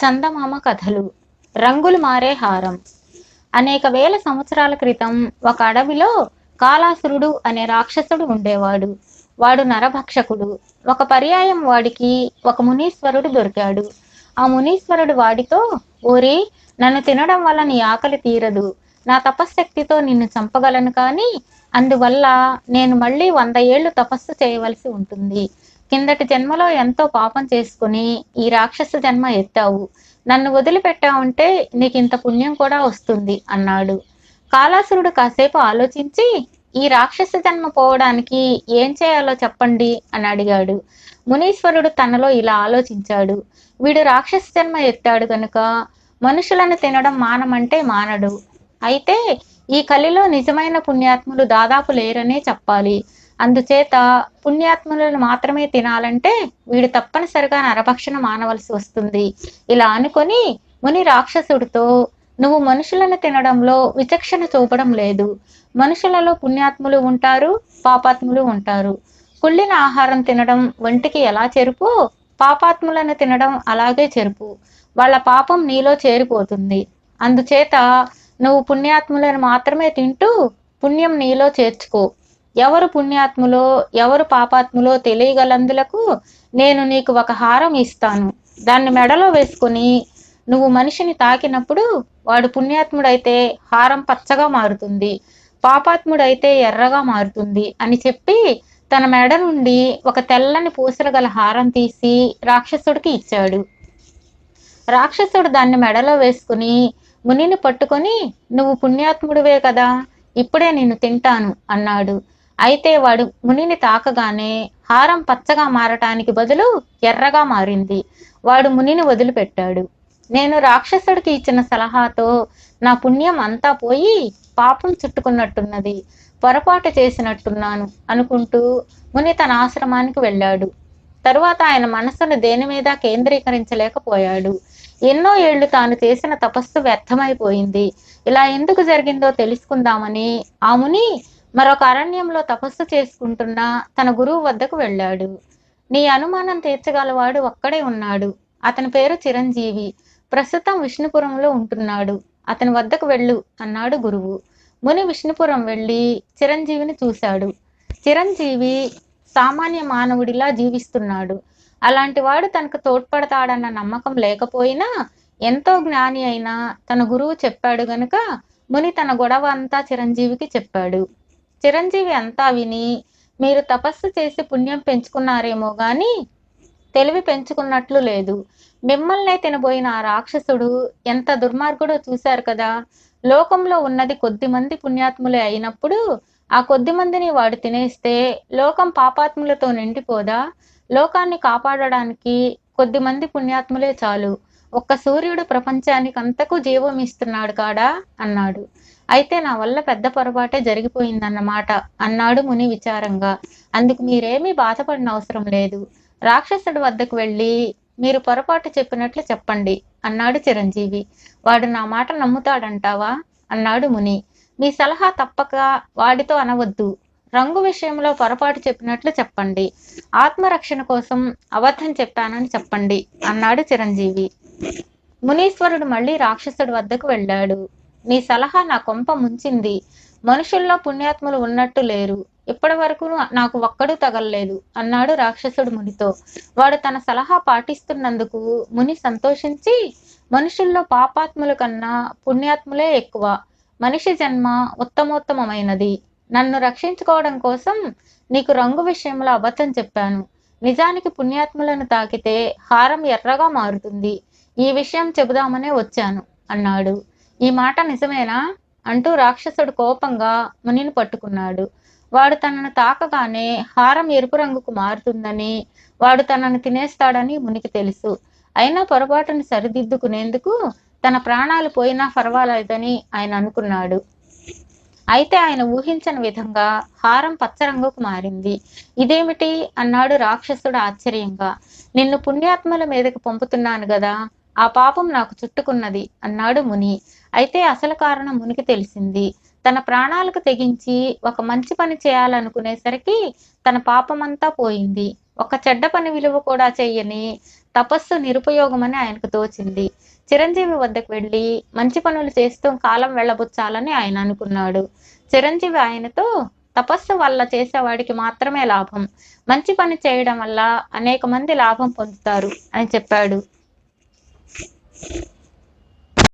చందమామ కథలు. రంగులు మారే హారం. అనేక వేల సంవత్సరాల క్రితం ఒక అడవిలో కాలాసురుడు అనే రాక్షసుడు ఉండేవాడు. వాడు నరభక్షకుడు. ఒక పర్యాయం వాడికి ఒక మునీశ్వరుడు దొరికాడు. ఆ మునీశ్వరుడు వాడితో, ఓరి, నన్ను తినడం వల్ల నీ ఆకలి తీరదు. నా తపశ్శక్తితో నిన్ను చంపగలను, కానీ అందువల్ల నేను మళ్ళీ 100 ఏళ్లు తపస్సు చేయవలసి ఉంటుంది. కిందటి జన్మలో ఎంతో పాపం చేసుకుని ఈ రాక్షస జన్మ ఎత్తావు. నన్ను వదిలిపెట్టావంటే నీకింత పుణ్యం కూడా వస్తుంది అన్నాడు. కాలాసురుడు కాసేపు ఆలోచించి, ఈ రాక్షస జన్మ పోవడానికి ఏం చేయాలో చెప్పండి అని అడిగాడు. మునీశ్వరుడు తనలో ఇలా ఆలోచించాడు. వీడు రాక్షస జన్మ ఎత్తాడు గనుక మనుషులను తినడం మానమంటే మానడు. అయితే ఈ కలిలో నిజమైన పుణ్యాత్ములు దాదాపు లేరనే చెప్పాలి. అందుచేత పుణ్యాత్ములను మాత్రమే తినాలంటే వీడు తప్పనిసరిగా నరభక్షణ మానవలసి వస్తుంది. ఇలా అనుకొని ముని రాక్షసుడితో, నువ్వు మనుషులను తినడంలో విచక్షణ చూపడం లేదు. మనుషులలో పుణ్యాత్ములు ఉంటారు, పాపాత్ములు ఉంటారు. కుళ్ళిన ఆహారం తినడం వంటికి ఎలా చెరుపు, పాపాత్ములను తినడం అలాగే చెరుపు. వాళ్ళ పాపం నీలో చేరిపోతుంది. అందుచేత నువ్వు పుణ్యాత్ములను మాత్రమే తింటూ పుణ్యం నీలో చేర్చుకో. ఎవరు పుణ్యాత్ములో ఎవరు పాపాత్ములో తెలియగలందులకు నేను నీకు ఒక హారం ఇస్తాను. దాన్ని మెడలో వేసుకుని నువ్వు మనిషిని తాకినప్పుడు వాడు పుణ్యాత్ముడైతే హారం పచ్చగా మారుతుంది, పాపాత్ముడైతే ఎర్రగా మారుతుంది అని చెప్పి తన మెడ నుండి ఒక తెల్లని పూసలు గల హారం తీసి రాక్షసుడికి ఇచ్చాడు. రాక్షసుడు దాన్ని మెడలో వేసుకుని మునిని పట్టుకొని, నువ్వు పుణ్యాత్ముడివే కదా, ఇప్పుడే నిన్ను తింటాను అన్నాడు. అయితే వాడు మునిని తాకగానే హారం పచ్చగా మారటానికి బదులు ఎర్రగా మారింది. వాడు మునిని వదిలిపెట్టాడు. నేను రాక్షసుడికి ఇచ్చిన సలహాతో నా పుణ్యం అంతా పోయి పాపం చుట్టుకున్నట్టున్నది, పొరపాటు చేసినట్టున్నాను అనుకుంటూ ముని తన ఆశ్రమానికి వెళ్ళాడు. తరువాత ఆయన మనస్సును దేని మీద కేంద్రీకరించలేకపోయాడు. ఎన్నో ఏళ్లు తాను చేసిన తపస్సు వ్యర్థమైపోయింది. ఇలా ఎందుకు జరిగిందో తెలుసుకుందామని ఆ ముని మరొక అరణ్యంలో తపస్సు చేసుకుంటున్న తన గురువు వద్దకు వెళ్ళాడు. నీ అనుమానం తీర్చగలవాడు ఒక్కడే ఉన్నాడు. అతని పేరు చిరంజీవి. ప్రస్తుతం విష్ణుపురంలో ఉంటున్నాడు. అతని వద్దకు వెళ్ళు అన్నాడు గురువు. ముని విష్ణుపురం వెళ్ళి చిరంజీవిని చూశాడు. చిరంజీవి సామాన్య మానవుడిలా జీవిస్తున్నాడు. అలాంటి వాడు తనకు తోడ్పడతాడన్న నమ్మకం లేకపోయినా ఎంతో జ్ఞాని అయినా తన గురువు చెప్పాడు గనుక ముని తన గొడవ అంతా చిరంజీవికి చెప్పాడు. చిరంజీవి అంతా విని, మీరు తపస్సు చేసి పుణ్యం పెంచుకున్నారేమో గాని తెలివి పెంచుకున్నట్లు లేదు. మిమ్మల్నే తినబోయిన ఆ రాక్షసుడు ఎంత దుర్మార్గుడో చూశారు కదా. లోకంలో ఉన్నది కొద్దిమంది పుణ్యాత్ములే అయినప్పుడు ఆ కొద్ది మందిని వాడు తినేస్తే లోకం పాపాత్ములతో నిండిపోదా? లోకాన్ని కాపాడడానికి కొద్దిమంది పుణ్యాత్ములే చాలు. ఒక్క సూర్యుడు ప్రపంచానికి అంతకు జీవం ఇస్తున్నాడు కాడా అన్నాడు. అయితే నా వల్ల పెద్ద పొరపాటే జరిగిపోయిందన్నమాట అన్నాడు ముని విచారంగా. అందుకు మీరేమీ బాధపడిన అవసరం లేదు. రాక్షసుడి వద్దకు వెళ్ళి మీరు పొరపాటు చెప్పినట్లు చెప్పండి అన్నాడు చిరంజీవి. వాడు నా మాట నమ్ముతాడంటావా అన్నాడు ముని. మీ సలహా తప్పక వాడితో అనవద్దు. రంగు విషయంలో పొరపాటు చెప్పినట్లు చెప్పండి. ఆత్మరక్షణ కోసం అబద్ధం చెప్పానని చెప్పండి అన్నాడు చిరంజీవి. మునీశ్వరుడు మళ్ళీ రాక్షసుడి వద్దకు వెళ్ళాడు. నీ సలహా నా కొంప ముంచింది. మనుషుల్లో పుణ్యాత్ములు ఉన్నట్టు లేరు. ఇప్పటి వరకు నాకు ఒక్కడూ తగలలేదు అన్నాడు రాక్షసుడు మునితో. వాడు తన సలహా పాటిస్తున్నందుకు ముని సంతోషించి, మనుషుల్లో పాపాత్ముల కన్నా పుణ్యాత్ములే ఎక్కువ. మనిషి జన్మ ఉత్తమోత్తమైనది. నన్ను రక్షించుకోవడం కోసం నీకు రంగు విషయంలో అబద్ధం చెప్పాను. నిజానికి పుణ్యాత్ములను తాకితే హారం ఎర్రగా మారుతుంది. ఈ విషయం చెబుదామనే వచ్చాను అన్నాడు. ఈ మాట నిజమేనా అంటూ రాక్షసుడు కోపంగా మునిని పట్టుకున్నాడు. వాడు తనను తాకగానే హారం ఎరుపు రంగుకు మారుతుందని, వాడు తనను తినేస్తాడని మునికి తెలుసు. అయినా పొరపాటుని సరిదిద్దుకునేందుకు తన ప్రాణాలు పోయినా పర్వాలేదని ఆయన అనుకున్నాడు. అయితే ఆయన ఊహించని విధంగా హారం పచ్చరంగుకు మారింది. ఇదేమిటి అన్నాడు రాక్షసుడు ఆశ్చర్యంగా. నిన్ను పుణ్యాత్మల మీదకి పంపుతున్నాను గదా, ఆ పాపం నాకు చుట్టుకున్నది అన్నాడు ముని. అయితే అసలు కారణం మునికి తెలిసింది. తన ప్రాణాలకు తెగించి ఒక మంచి పని చేయాలనుకునేసరికి తన పాపమంతా పోయింది. ఒక చెడ్డ పని విలువ కూడా చెయ్యని తపస్సు నిరుపయోగమని ఆయనకు తోచింది. చిరంజీవి వద్దకు వెళ్ళి మంచి పనులు చేస్తూ కాలం వెళ్ళబుచ్చాలని ఆయన అనుకున్నాడు. చిరంజీవి ఆయనతో, తపస్సు వల్ల చేసేవాడికి మాత్రమే లాభం, మంచి పని చేయడం వల్ల అనేక మంది లాభం పొందుతారు అని చెప్పాడు.